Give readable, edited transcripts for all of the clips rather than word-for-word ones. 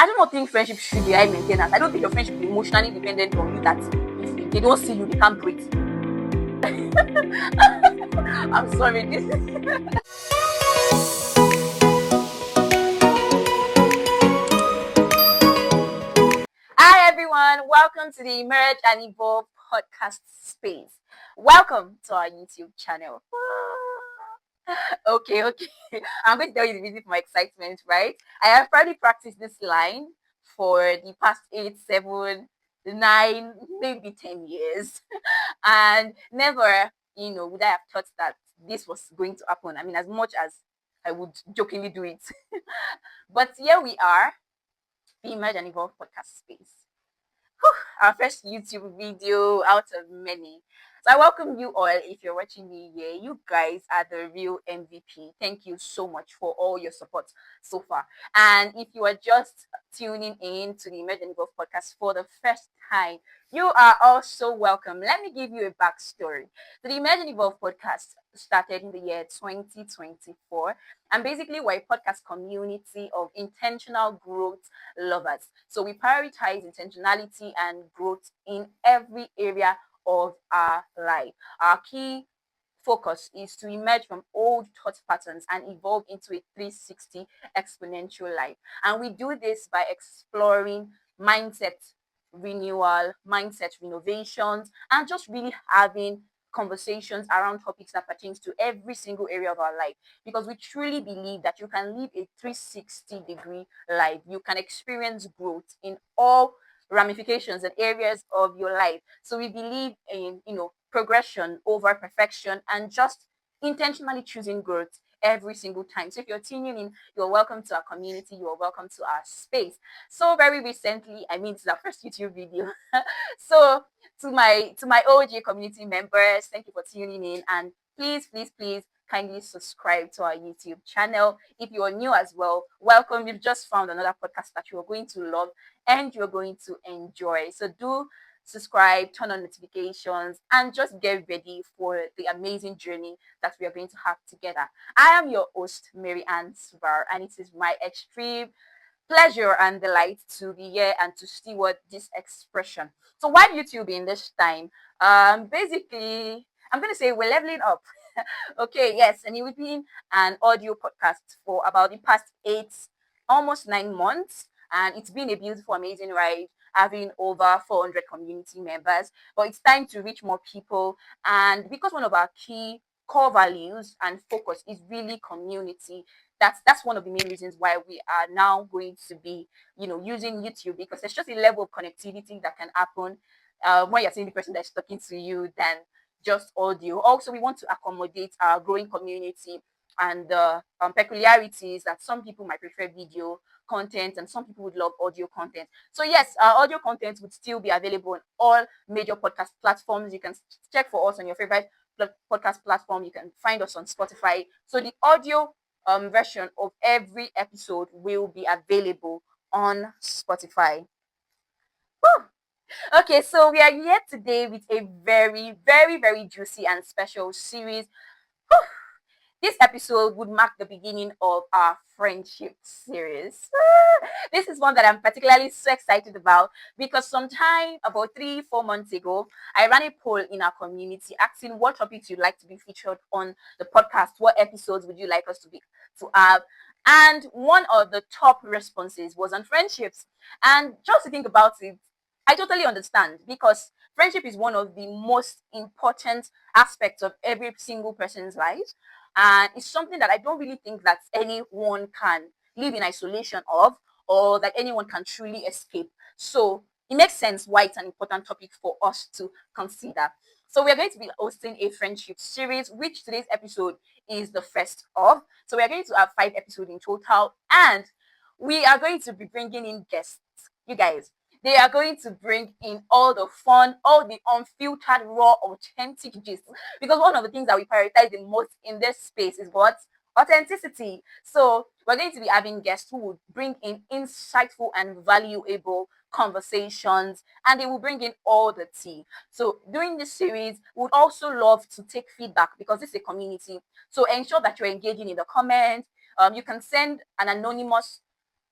I do not think friendship should be high maintenance. I don't think your friendship should be emotionally dependent on you, that if they don't see you, they can't breathe. I'm sorry. Hi everyone, welcome to the Emerge and Evolve podcast space. Welcome to our YouTube channel. Okay. I'm going to tell you the reason for my excitement, right? I have probably practiced this line for the past 8, 7, 9, maybe 10 years. And never, would I have thought that this was going to happen. I mean, as much as I would jokingly do it. But here we are, the Emerge and Evolve podcast space. Our first YouTube video out of many. So I welcome you all. If you're watching me here, you guys are the real MVP. Thank you so much for all your support so far. And if you are just tuning in to the Emerge and Evolve podcast for the first time, you are also welcome. Let me give you a backstory. So the Emerge and Evolve podcast started in the year 2024. And basically, we're a podcast community of intentional growth lovers. So we prioritize intentionality and growth in every area of our life. Our key focus is to emerge from old thought patterns and evolve into a 360 exponential life. And we do this by exploring mindset renewal, mindset renovations, and just really having conversations around topics that pertains to every single area of our life, because we truly believe that you can live a 360-degree life. You can experience growth in all ramifications and areas of your life. So we believe in, progression over perfection and just intentionally choosing growth every single time. So if you're tuning in, you're welcome to our community, you're welcome to our space. So very recently, I mean, it's our first YouTube video. So to my OG community members, thank you for tuning in, and please kindly subscribe to our YouTube channel. If you are new as well, welcome. You've just found another podcast that you're going to love and you're going to enjoy. So do subscribe, turn on notifications, and just get ready for the amazing journey that we are going to have together. I am your host, Mary Ann Subar, and it is my extreme pleasure and delight to be here and to steward this expression. So why YouTube in this time? Basically, I'm going to say we're leveling up. Okay, yes, and we've been an audio podcast for about the past 8, almost 9 months, and it's been a beautiful, amazing ride, having over 400 community members. But it's time to reach more people, and because one of our key core values and focus is really community, that's one of the main reasons why we are now going to be, using YouTube, because there's just a level of connectivity that can happen when you're seeing the person that's talking to you than just audio. Also, we want to accommodate our growing community and the peculiarities that some people might prefer video content and some people would love audio content. So yes, our audio content would still be available on all major podcast platforms. You can check for us on your favorite podcast platform. You can find us on Spotify. So the audio version of every episode will be available on Spotify. Whew. Okay, so we are here today with a very, very, very juicy and special series. Whew. This episode would mark the beginning of our friendship series. This is one that I'm particularly so excited about because sometime about 3-4 months ago, I ran a poll in our community asking what topics you'd like to be featured on the podcast, what episodes would you like us to have. And one of the top responses was on friendships. And just to think about it, I totally understand, because friendship is one of the most important aspects of every single person's life. And it's something that I don't really think that anyone can live in isolation of, or that anyone can truly escape. So it makes sense why it's an important topic for us to consider. So we're going to be hosting a friendship series, which today's episode is the first of. So we are going to have 5 episodes in total, and we are going to be bringing in guests. You guys, they are going to bring in all the fun, all the unfiltered, raw, authentic gist. Because one of the things that we prioritize the most in this space is what? Authenticity. So we're going to be having guests who will bring in insightful and valuable conversations, and they will bring in all the tea. So during this series, we would also love to take feedback, because this is a community. So ensure that you're engaging in the comments. You can send an anonymous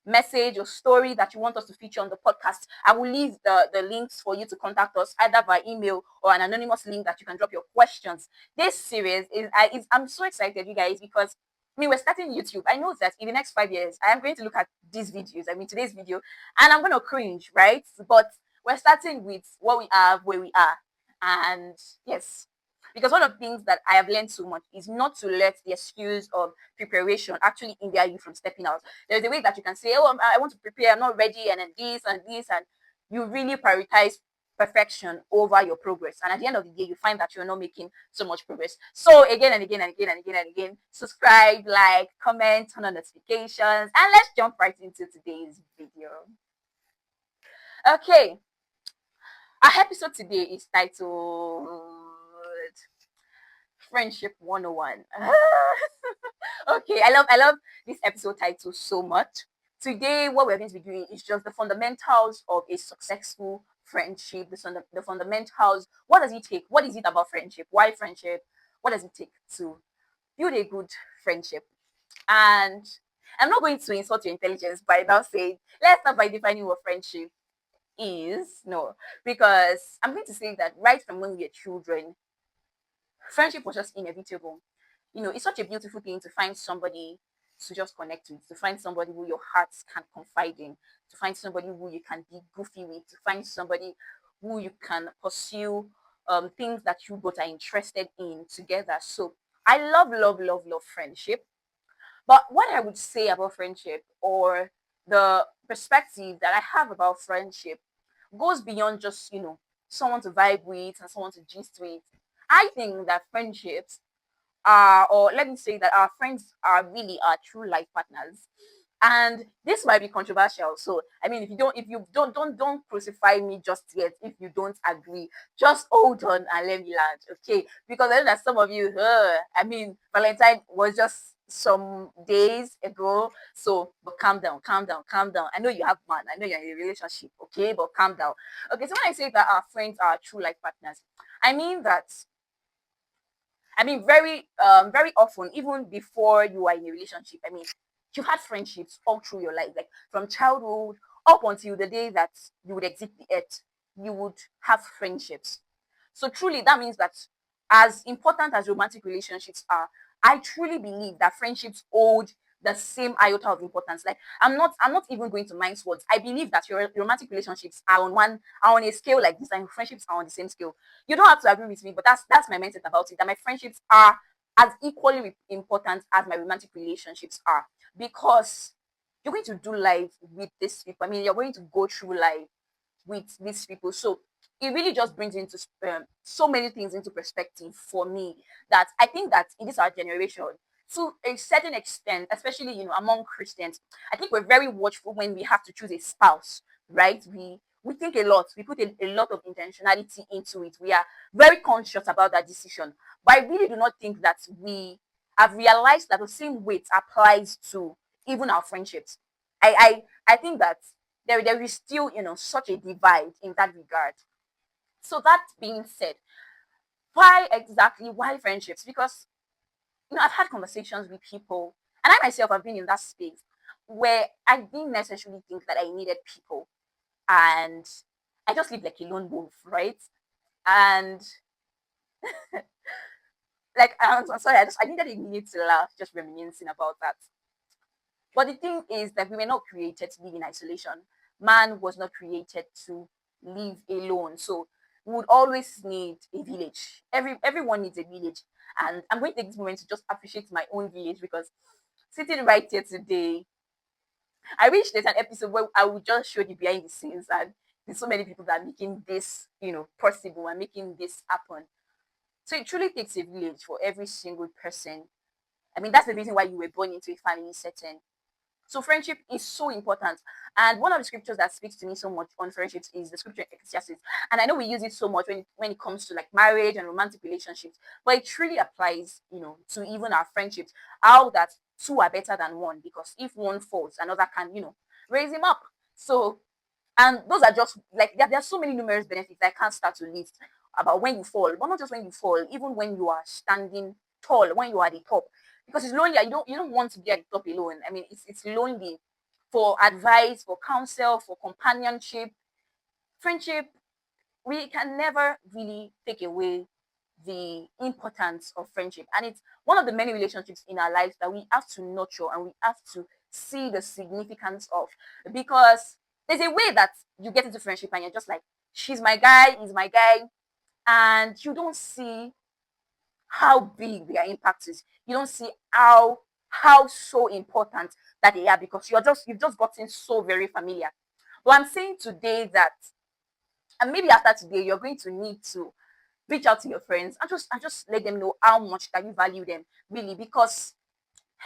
message or story that you want us to feature on the podcast, I will leave the links for you to contact us either by email or an anonymous link that you can drop your questions. This series I'm so excited, you guys, because we're starting YouTube. I know that in the next 5 years, I am going to look at these videos, today's video, and I'm going to cringe, right? But we're starting with what we are, where we are. And yes, because one of the things that I have learned so much is not to let the excuse of preparation actually hinder you from stepping out. There's a way that you can say, oh, I want to prepare, I'm not ready, and then this and this, and you really prioritize perfection over your progress. And at the end of the day, you find that you're not making so much progress. So again and again and again and again and again, subscribe, like, comment, turn on notifications, and let's jump right into today's video. Okay, our episode today is titled Friendship 101. Okay, I love this episode title so much. Today, what we're going to be doing is just the fundamentals of a successful friendship, the fundamentals. What does it take? What is it about friendship? Why friendship? What does it take to build a good friendship? And I'm not going to insult your intelligence by now saying, let's start by defining what friendship is. No, because I'm going to say that right from when we are children, friendship was just inevitable. It's such a beautiful thing to find somebody to just connect with, to find somebody who your hearts can confide in, to find somebody who you can be goofy with, to find somebody who you can pursue things that you both are interested in together. So I love, love, love, love friendship. But what I would say about friendship, or the perspective that I have about friendship, goes beyond just, someone to vibe with and someone to gist with. I think that friendships are, or let me say that our friends are really our true life partners. And this might be controversial. So if you don't crucify me just yet if you don't agree. Just hold on and let me land, okay? Because I know that some of you, Valentine was just some days ago. So, but calm down, calm down, calm down. I know you have man. I know you're in a relationship, okay? But calm down. Okay, so when I say that our friends are true life partners, I mean that very often, even before you are in a relationship, you've had friendships all through your life, like from childhood up until the day that you would exit the earth, you would have friendships. So truly, that means that as important as romantic relationships are, I truly believe that friendships hold the same iota of importance. Like I'm not even going to mind words. I believe that your romantic relationships are on a scale like this, and friendships are on the same scale. You don't have to agree with me, but that's my mindset about it. That my friendships are as equally important as my romantic relationships are, because you're going to do life with these people. You're going to go through life with these people. So it really just brings into so many things into perspective for me, that I think that in this our generation, to a certain extent, especially among Christians, I think we're very watchful when we have to choose a spouse, right? We think a lot. We put a lot of intentionality into it. We are very conscious about that decision. But I really do not think that we have realized that the same weight applies to even our friendships. I think that there is still such a divide in that regard. So that being said, why friendships? Because I've had conversations with people, and I myself have been in that space where I didn't necessarily think that I needed people, and I just live like a lone wolf, right? And like I'm sorry, I needed a minute to laugh just reminiscing about that. But the thing is that we were not created to live in isolation. Man was not created to live alone. So we would always need a village. Everyone needs a village. And I'm going to take this moment to just appreciate my own village, because sitting right here today, I wish there's an episode where I would just show the behind the scenes, and there's so many people that are making this, possible and making this happen. So it truly takes a village for every single person. That's the reason why you were born into a family setting. So friendship is so important. And one of the scriptures that speaks to me so much on friendships is the scripture in Ecclesiastes. And I know we use it so much when it comes to like marriage and romantic relationships, but it truly applies, to even our friendships. How that two are better than one, because if one falls, another can, raise him up. So, and those are just like there are so many numerous benefits I can't start to list about when you fall, but not just when you fall, even when you are standing tall, when you are at the top, because it's lonely. You don't want to be at the top alone. It's lonely for advice, for counsel, for companionship. Friendship, we can never really take away the importance of friendship. And it's one of the many relationships in our lives that we have to nurture and we have to see the significance of. Because there's a way that you get into friendship and you're just like, she's my guy, he's my guy. And you don't see how big their impact is. You don't see how so important that they are because you've just gotten so very familiar. But I'm saying today that, and maybe after today, you're going to need to reach out to your friends and just let them know how much that you value them, really, because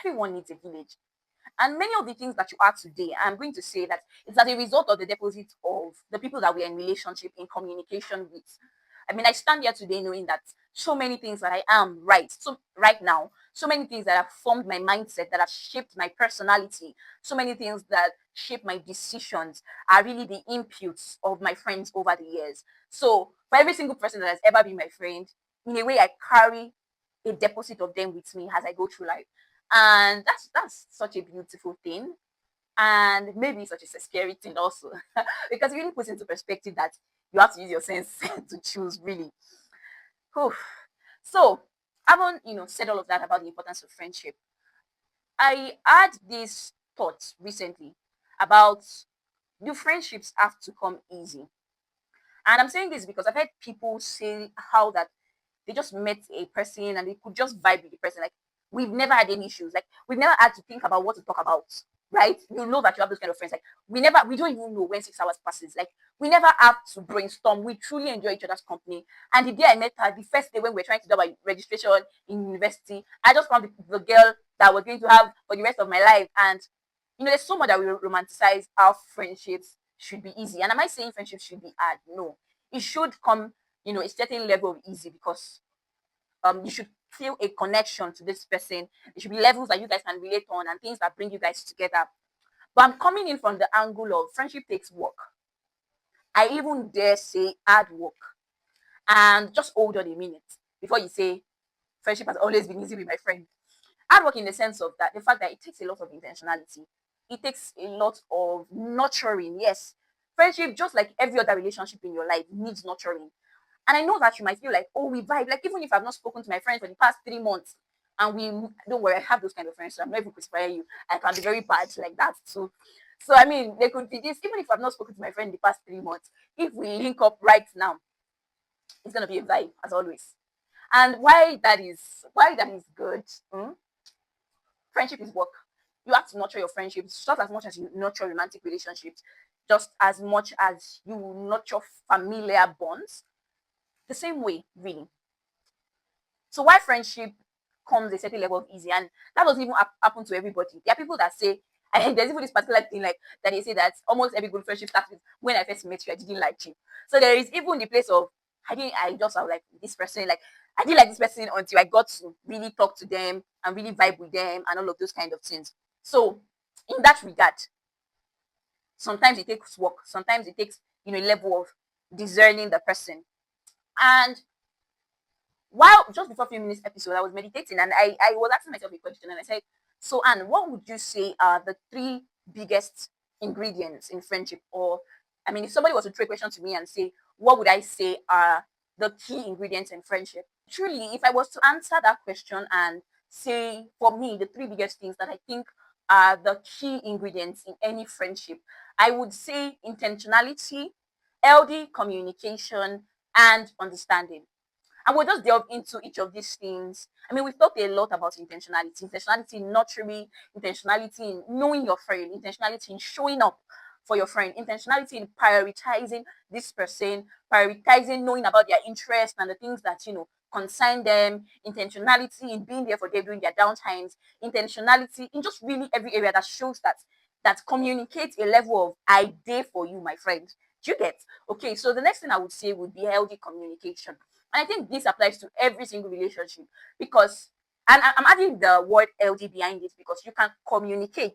everyone needs a village. And many of the things that you are today, I'm going to say that it's as a result of the deposit of the people that we're in relationship, in communication with. I mean, I stand here today knowing that so many things that I am right now, so many things that have formed my mindset, that have shaped my personality, so many things that shape my decisions are really the inputs of my friends over the years. So for every single person that has ever been my friend, in a way, I carry a deposit of them with me as I go through life. And that's such a beautiful thing, and maybe such a scary thing also, because it really puts into perspective that you have to use your sense to choose, really. Whew. So, having said all of that about the importance of friendship, I had this thought recently about, do friendships have to come easy? And I'm saying this because I've heard people say how that they just met a person and they could just vibe with the person. Like, we've never had any issues. Like, we've never had to think about what to talk about, right? You know that you have those kind of friends. Like, we don't even know when 6 hours passes. Like, we never have to brainstorm. We truly enjoy each other's company. And the day I met her, the first day when we were trying to do our registration in university, I just found the girl that we're going to have for the rest of my life. And there's so much that we romanticize our friendships should be easy. And am I saying friendships should be hard? No. It should come, a certain level of easy, because you should feel a connection to this person. There should be levels that you guys can relate on and things that bring you guys together. But I'm coming in from the angle of friendship takes work. I even dare say hard work. And just hold on a minute before you say friendship has always been easy with my friend. Hard work in the sense of that, the fact that it takes a lot of intentionality. It takes a lot of nurturing. Yes. Friendship, just like every other relationship in your life, needs nurturing. And I know that you might feel like, oh, we vibe. Like, even if I've not spoken to my friend for the past 3 months, and we don't worry, I have those kind of friends, so I'm not even crucifying you. I can be very bad like that too. So I mean, there could be this, even if I've not spoken to my friend the past 3 months, if we link up right now, it's gonna be a vibe as always. And why that is good. Friendship is work. You have to nurture your friendships just as much as you nurture romantic relationships, just as much as you nurture familiar bonds. The same way, really. So why friendship comes a certain level of easy, and that doesn't even happen to everybody. There are people that say, and there's even this particular thing like that they say that almost every good friendship starts with, when I first met you, I didn't like you. So there is even the place of, I just was like this person, like I didn't like this person until I got to really talk to them and really vibe with them and all of those kind of things. So in that regard, sometimes it takes work, sometimes it takes a level of discerning the person. And while just before filming this episode, I was meditating and I was asking myself a question and I said, so Anne, what would you say are the three biggest ingredients in friendship? Or I mean, if somebody was to throw a question to me and say, what would I say are the key ingredients in friendship? Truly, if I was to answer that question and say, for me, the three biggest things that I think are the key ingredients in any friendship, I would say intentionality, healthy communication, and understanding. And we'll just delve into each of these things. I mean, we've talked a lot about intentionality in nurturing, intentionality in knowing your friend, intentionality in showing up for your friend, intentionality in prioritizing this person, prioritizing knowing about their interests and the things that, concern them, intentionality in being there for them during their downtimes, intentionality in just really every area that shows that communicates a level of I there for you, my friend. Do you get? Okay, so the next thing I would say would be healthy communication. And I think this applies to every single relationship because, and I'm adding the word LD behind it because you can communicate,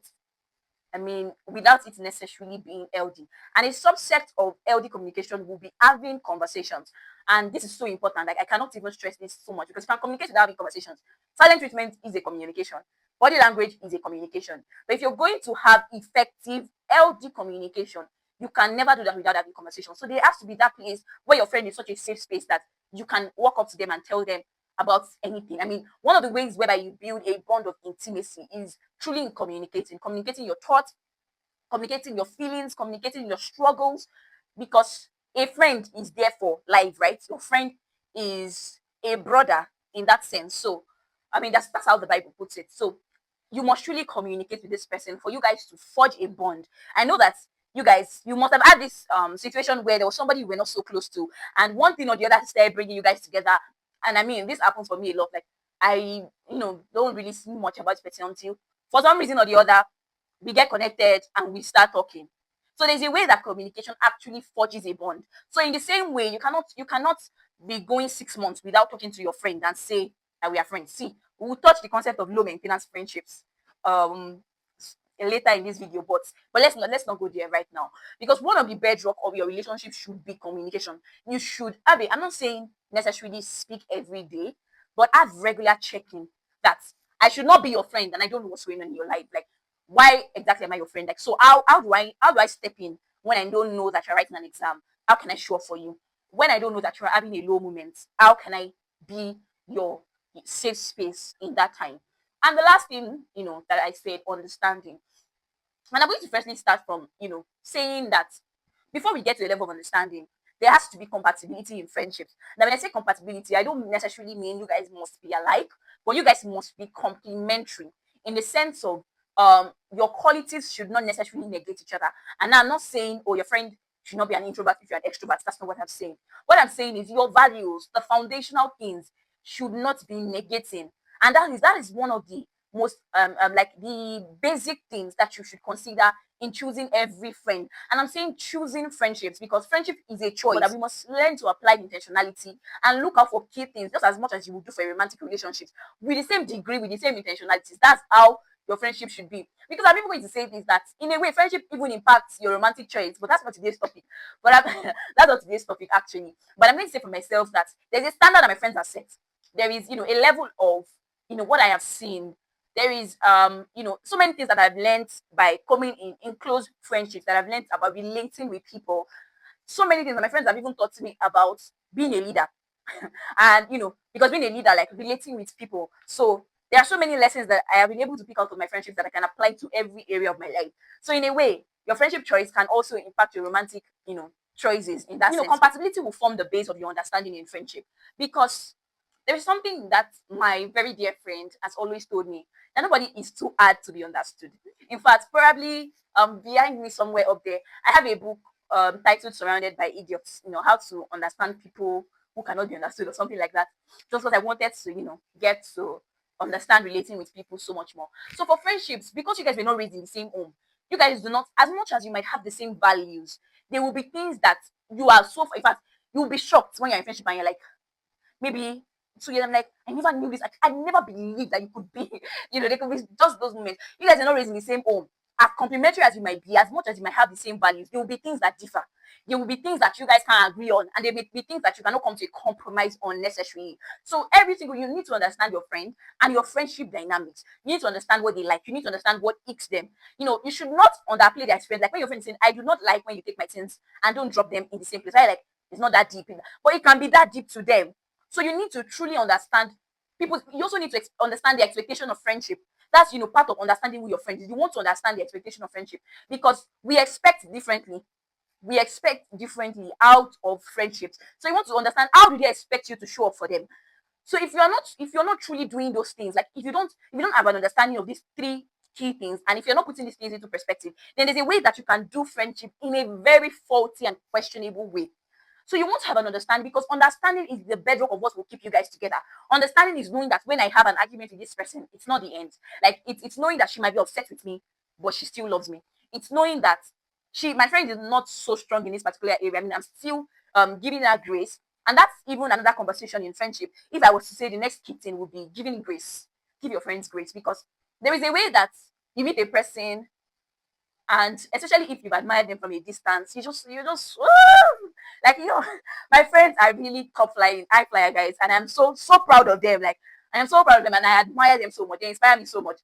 I mean, without it necessarily being LD. And a subset of LD communication will be having conversations. And this is so important. Like, I cannot even stress this so much because you can communicate without having conversations. Silent treatment is a communication. Body language is a communication. But if you're going to have effective, healthy communication, you can never do that without having conversation. So there has to be that place where your friend is such a safe space that you can walk up to them and tell them about anything. I mean, one of the ways whereby you build a bond of intimacy is truly in communicating your thoughts, communicating your feelings, communicating your struggles, because a friend is there for life, right? Your friend is a brother in that sense. So, I mean, that's how the Bible puts it. So, you must truly communicate with this person for you guys to forge a bond. I know that you must have had this situation where there was somebody you were not so close to, and one thing or the other started bringing you guys together. And I mean, this happens for me a lot. Like, I, don't really see much about this person until for some reason or the other we get connected and we start talking. So there's a way that communication actually forges a bond. So in the same way, you cannot be going 6 months without talking to your friend and say that we are friends. See, we'll touch the concept of low maintenance friendships um later in this video, but let's not go there right now, because one of the bedrock of your relationship should be communication. You should have it. I'm not saying necessarily speak every day, but have regular checking. That I should not be your friend and I don't know what's going on in your life. Like, why exactly am I your friend? Like, so how do I step in when I don't know that you're writing an exam? How can I show up for you? When I don't know that you're having a low moment, how can I be your safe space in that time? And the last thing, that I said, understanding. And I'm going to firstly start from, saying that before we get to a level of understanding, there has to be compatibility in friendships. Now, when I say compatibility, I don't necessarily mean you guys must be alike, but you guys must be complementary in the sense of your qualities should not necessarily negate each other. And I'm not saying, oh, your friend should not be an introvert if you're an extrovert. That's not what I'm saying. What I'm saying is your values, the foundational things, should not be negating. And that is one of the most like the basic things that you should consider in choosing every friend. And I'm saying choosing friendships because friendship is a choice, but that we must learn to apply intentionality and look out for key things just as much as you would do for a romantic relationship, with the same degree, with the same intentionalities. That's how your friendship should be. Because I'm even going to say this, that in a way friendship even impacts your romantic choice, but that's not today's topic. That's not today's topic actually. But I'm going to say for myself that there's a standard that my friends have set. There is, a level of, what I have seen. There is so many things that I've learned by coming in close friendships, that I've learned about relating with people. So many things that my friends have even taught me about being a leader. And because being a leader, like relating with people, so there are so many lessons that I have been able to pick out of my friendships that I can apply to every area of my life. So in a way, your friendship choice can also impact your romantic choices in that sense. Compatibility will form the base of your understanding in friendship, because there is something that my very dear friend has always told me, that nobody is too hard to be understood. In fact, probably behind me somewhere up there, I have a book titled Surrounded by Idiots, how to understand people who cannot be understood or something like that. Just because I wanted to, get to understand relating with people so much more. So for friendships, because you guys were not raised in the same home, you guys do not, as much as you might have the same values, there will be things that you are so, in fact, you'll be shocked when you're in friendship and you're like, maybe 2 years, I'm like, I never knew this. I never believed that you could be, there could be just those moments. You guys are not raised in the same home. As complimentary as you might be, as much as you might have the same values, there will be things that differ. There will be things that you guys can't agree on, and there will be things that you cannot come to a compromise on necessarily. So every single, you need to understand your friend and your friendship dynamics. You need to understand what they like. You need to understand what icks them. You should not underplay their experience. Like when your friend is saying, I do not like when you take my things and don't drop them in the same place. I like, it's not that deep, but it can be that deep to them. So you need to truly understand people. You also need to understand the expectation of friendship. That's part of understanding who your friend is. You want to understand the expectation of friendship, because we expect differently. We expect differently out of friendships. So you want to understand, how do they expect you to show up for them? So if you're not truly doing those things, like if you don't have an understanding of these three key things, and if you're not putting these things into perspective, then there's a way that you can do friendship in a very faulty and questionable way. So you want to have an understanding, because understanding is the bedrock of what will keep you guys together. Understanding is knowing that when I have an argument with this person, it's not the end. Like it's knowing that she might be upset with me, but she still loves me. It's knowing that my friend is not so strong in this particular area. I mean, I'm still giving her grace. And that's even another conversation in friendship. If I was to say the next key thing would be giving grace. Give your friends grace, because there is a way that you meet a person, and especially if you've admired them from a distance, you just like my friends are really top flying, high flyer guys, and I'm so proud of them. Like I am so proud of them, and I admire them so much. They inspire me so much.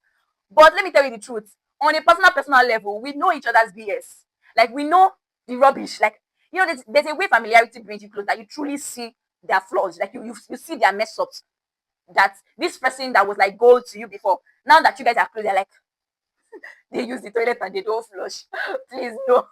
But let me tell you the truth. On a personal level, we know each other's BS. Like we know the rubbish. Like there's a way familiarity brings you close that you truly see their flaws. Like you see their mess ups. That this person that was like gold to you before, now that you guys are close, they're like they use the toilet and they don't flush. Please no.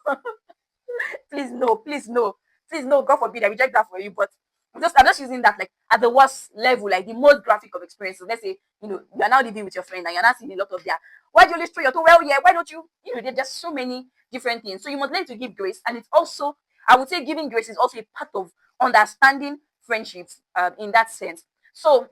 Please no, please no, please no. God forbid I reject that for you. But I'm just using that like at the worst level, like the most graphic of experiences. Let's say you are now living with your friend and you're not seeing a lot of their. Why do you always throw your toe? Well, yeah. Why don't you? There's just so many different things. So you must learn to give grace, and it's also I would say giving grace is also a part of understanding friendships in that sense. So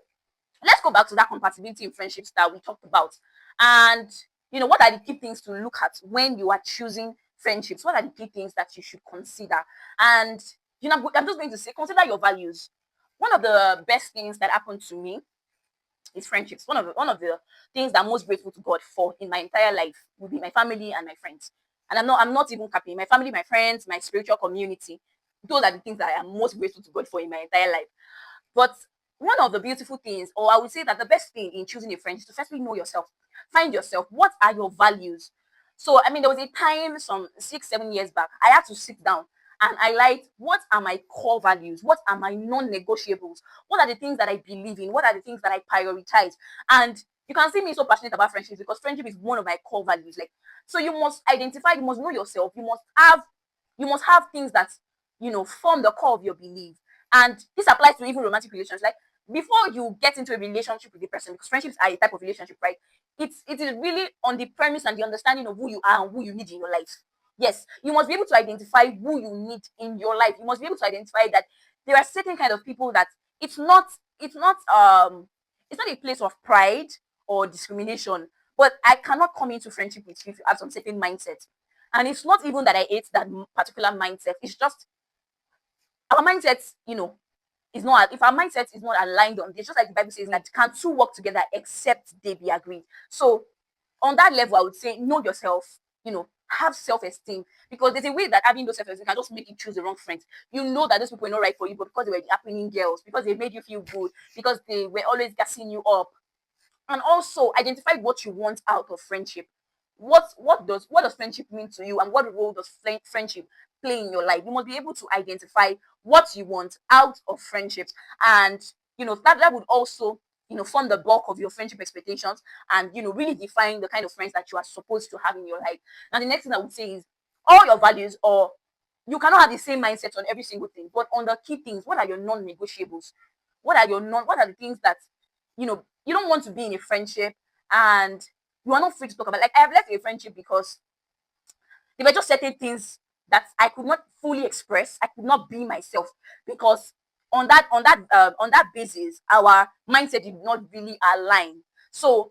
let's go back to that compatibility in friendships that we talked about. And what are the key things to look at when you are choosing friendships? What are the key things that you should consider? And I'm just going to say, consider your values. One of the best things that happened to me is friendships. One of the things that I'm most grateful to God for in my entire life will be my family and my friends. And I'm not even capping. My family, my friends, my spiritual community. Those are the things that I am most grateful to God for in my entire life. But one of the beautiful things, or I would say that the best thing in choosing a friend is to firstly know yourself. Find yourself. What are your values? So, I mean, there was a time some 6, 7 years back, I had to sit down and highlight what are my core values? What are my non negotiables? What are the things that I believe in? What are the things that I prioritize? And you can see me so passionate about friendship because friendship is one of my core values. Like, so you must identify, you must know yourself, you must have things that form the core of your belief. And this applies to even romantic relations. Like before you get into a relationship with the person, because friendships are a type of relationship, right? It is really on the premise and the understanding of who you are and who you need in your life. Yes, you must be able to identify who you need in your life. You must be able to identify that there are certain kind of people that it's not it's not um it's not a place of pride or discrimination. But I cannot come into friendship with you if you have some certain mindset. And it's not even that I hate that particular mindset. It's just our mindset, is not if our mindset is not aligned on this, just like the Bible says that can two work together except they be agreed. So on that level, I would say know yourself, have self-esteem because there's a way that having those self-esteem can just make you choose the wrong friends. You know that those people are not right for you, but because they were the happening girls, because they made you feel good, because they were always gassing you up, and also identify what you want out of friendship. What does friendship mean to you, and what role does friendship play in your life? You must be able to identify what you want out of friendships, and that would also form the bulk of your friendship expectations, and really define the kind of friends that you are supposed to have in your life. Now the next thing I would say is all your values, or you cannot have the same mindset on every single thing, but on the key things, what are your non-negotiables? What are the things that you don't want to be in a friendship and you are not free to talk about? Like I have left a friendship because there were just certain things that I could not fully express. I could not be myself because on that basis, our mindset did not really align. So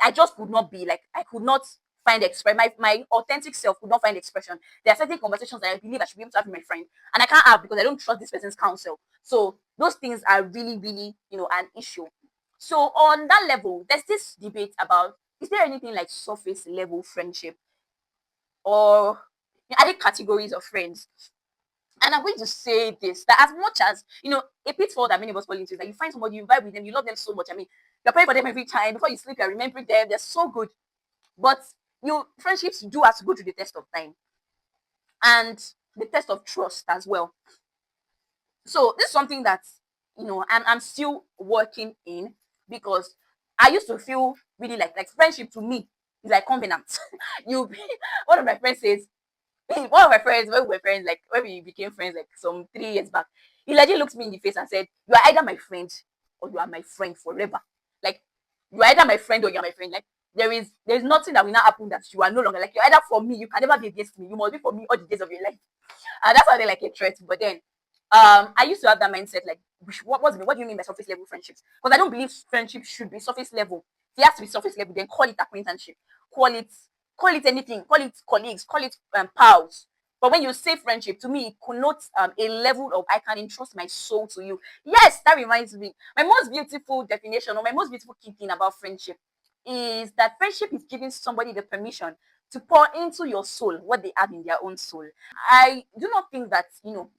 I just could not be like I could not find express my authentic self could not find expression. There are certain conversations that I believe I should be able to have with my friend, and I can't have because I don't trust this person's counsel. So those things are really, really, an issue. So on that level, there's this debate about is there anything like surface level friendship, or are there categories of friends? And I'm going to say this that as much as a pitfall that many of us fall into is that you find somebody, you vibe with them, you love them so much. I mean, you're praying for them every time before you sleep, you're remembering them, they're so good. But friendships do have to go through the test of time and the test of trust as well. So this is something that I'm still working in because I used to feel really like friendship to me is like covenant. you One of my friends says, one of my friends, when we were friends, like when we became friends like some 3 years back, he legit looked me in the face and said, you are either my friend or you are my friend forever. Like you are either my friend or you are my friend. Like there is nothing that will not happen that you are no longer like you're either for me, you can never be against me. You must be for me all the days of your life. And that's how they like a threat. But then I used to have that mindset like what do you mean by surface level friendships? Because I don't believe friendship should be surface level. If it has to be surface level, then call it acquaintanceship, call it call it anything, call it colleagues, call it pals. But when you say friendship, to me, it connotes a level of I can entrust my soul to you. Yes, that reminds me. My most beautiful definition or my most beautiful key thing about friendship is that friendship is giving somebody the permission to pour into your soul what they have in their own soul. I do not think that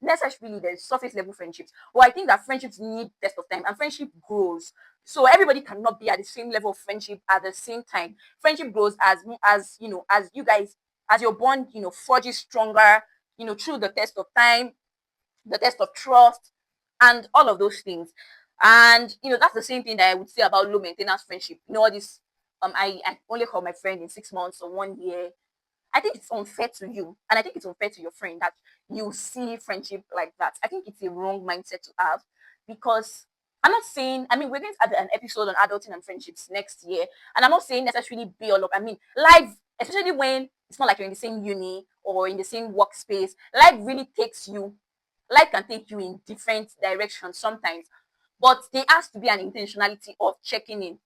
necessarily there's surface level friendships, but I think that friendships need test of time and friendship grows. So everybody cannot be at the same level of friendship at the same time. Friendship grows as as you guys, as your bond, forges stronger, through the test of time, the test of trust, and all of those things. And that's the same thing that I would say about low maintenance friendship. All this I only call my friend in 6 months or 1 year. I think it's unfair to you, and I think it's unfair to your friend that you see friendship like that. I think it's a wrong mindset to have, because I'm not saying, I mean, we're going to have an episode on adulting and friendships next year, and I'm not saying necessarily be all up. I mean, life, especially when it's not like you're in the same uni or in the same workspace, life really takes you, life can take you in different directions sometimes, but there has to be an intentionality of checking in.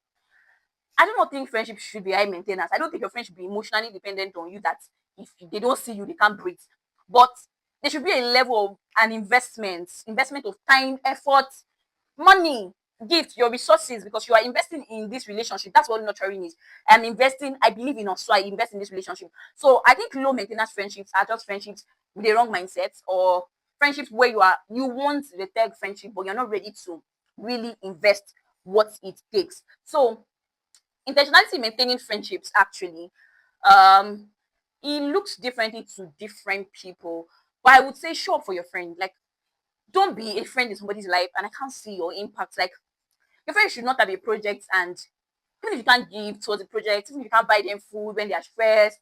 I do not think friendship should be high maintenance. I don't think your friend should be emotionally dependent on you, that if they don't see you, they can't breathe. But there should be a level of an investment of time, effort, money, gift, your resources, because you are investing in this relationship. That's what nurturing is. I'm investing, I believe in us, so I invest in this relationship. So I think low maintenance friendships are just friendships with the wrong mindset, or friendships where you want the third friendship, but you're not ready to really invest what it takes. So intentionality in maintaining friendships, actually, um it looks differently to different people, but I would say show up for your friend. Like, don't be a friend in somebody's life and I can't see your impact. Like, your friend should not have a project, and even if you can't give towards the project, even if you can't buy them food when they are stressed,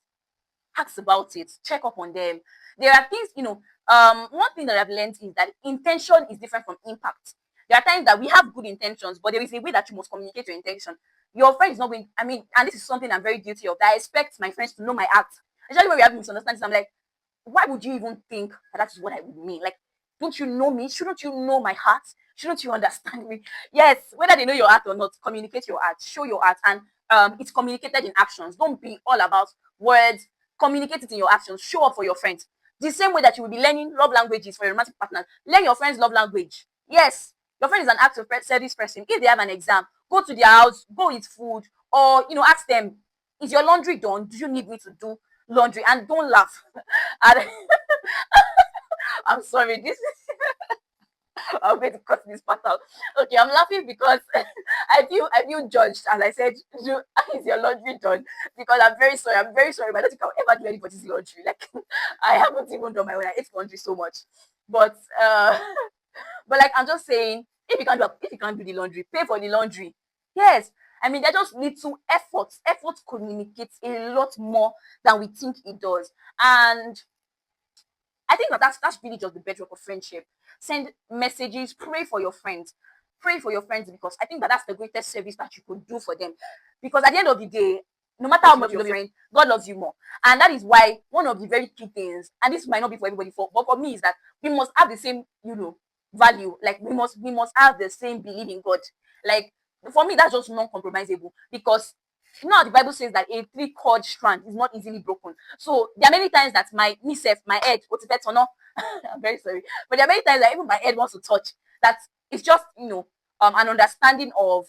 ask about it, check up on them. There are things, one thing that I've learned is that intention is different from impact. There are times that we have good intentions, but there is a way that you must communicate your intention. Your friend is not going, I mean, and this is something I'm very guilty of, that I expect my friends to know my act. Especially when we have misunderstandings, I'm like, why would you even think that is what I would mean? Like, don't you know me? Shouldn't you know my heart? Shouldn't you understand me? Yes, whether they know your heart or not, communicate your heart, show your heart, and it's communicated in actions. Don't be all about words. Communicate it in your actions. Show up for your friends. The same way that you will be learning love languages for your romantic partner, learn your friend's love language. Yes, your friend is an act of service person. If they have an exam, go to their house, go eat food, or ask them, is your laundry done? Do you need me to do laundry? And don't laugh. And I'm sorry, this is I'm going to cut this part out. Okay, I'm laughing because I feel judged, as I said, is your laundry done? Because I'm very sorry. I'm very sorry, but I don't think I'll ever do anybody's laundry. Like, I haven't even done my own. I hate laundry so much. But but like, I'm just saying, if you can't do the laundry, pay for the laundry. Yes. I mean, they're just little efforts. Effort communicates a lot more than we think it does. And I think that's really just the bedrock of friendship. Send messages, pray for your friends. Pray for your friends, because I think that's the greatest service that you could do for them. Because at the end of the day, no matter how much you love your friend, God loves you more. And that is why one of the very key things, and this might not be for everybody, but for me, is that we must have the same, value. Like, we must have the same belief in God. Like, for me, that's just non-compromisable, because the Bible says that a three-cord strand is not easily broken. So there are many times that my head, what's it or not? I'm very sorry, but there are many times that even my head wants to touch. That it's just an understanding of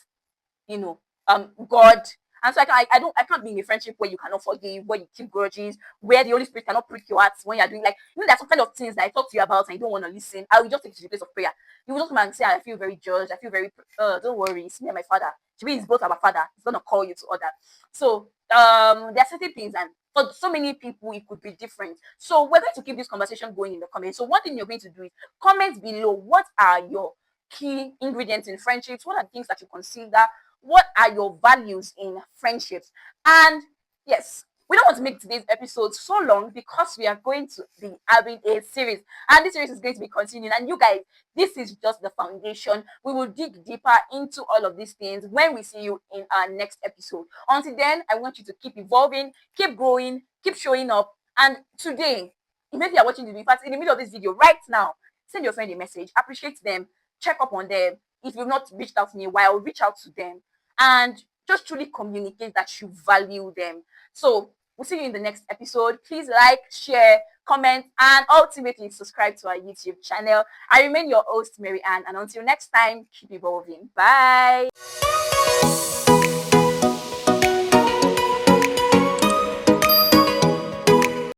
God. And so I can't be in a friendship where you cannot forgive, where you keep grudges, where the Holy Spirit cannot prick your heart when you're doing, like, there's some kind of things that I talk to you about and you don't want to listen. I will just take it to the place of prayer. You will just come and say, I feel very judged, I feel very don't worry, it's me and my father. To me, it's both our father. He's gonna call you to order. So there are certain things, and for so many people it could be different. So we're going to keep this conversation going in the comments. So one thing you're going to do is comment below, what are your key ingredients in friendships? What are the things that you consider? What are your values in friendships? And yes, we don't want to make today's episode so long, because we are going to be having a series, and this series is going to be continuing. And you guys, this is just the foundation. We will dig deeper into all of these things when we see you in our next episode. Until then, I want you to keep evolving, keep growing, keep showing up. And today, maybe you're watching the video, in fact, in the middle of this video right now, send your friend a message, appreciate them, check up on them. If you've not reached out to me in a while, reach out to them, and just truly communicate that you value them. So we'll see you in the next episode. Please like, share, comment, and ultimately subscribe to our YouTube channel. I remain your host, Mary Ann, and until next time, keep evolving. Bye.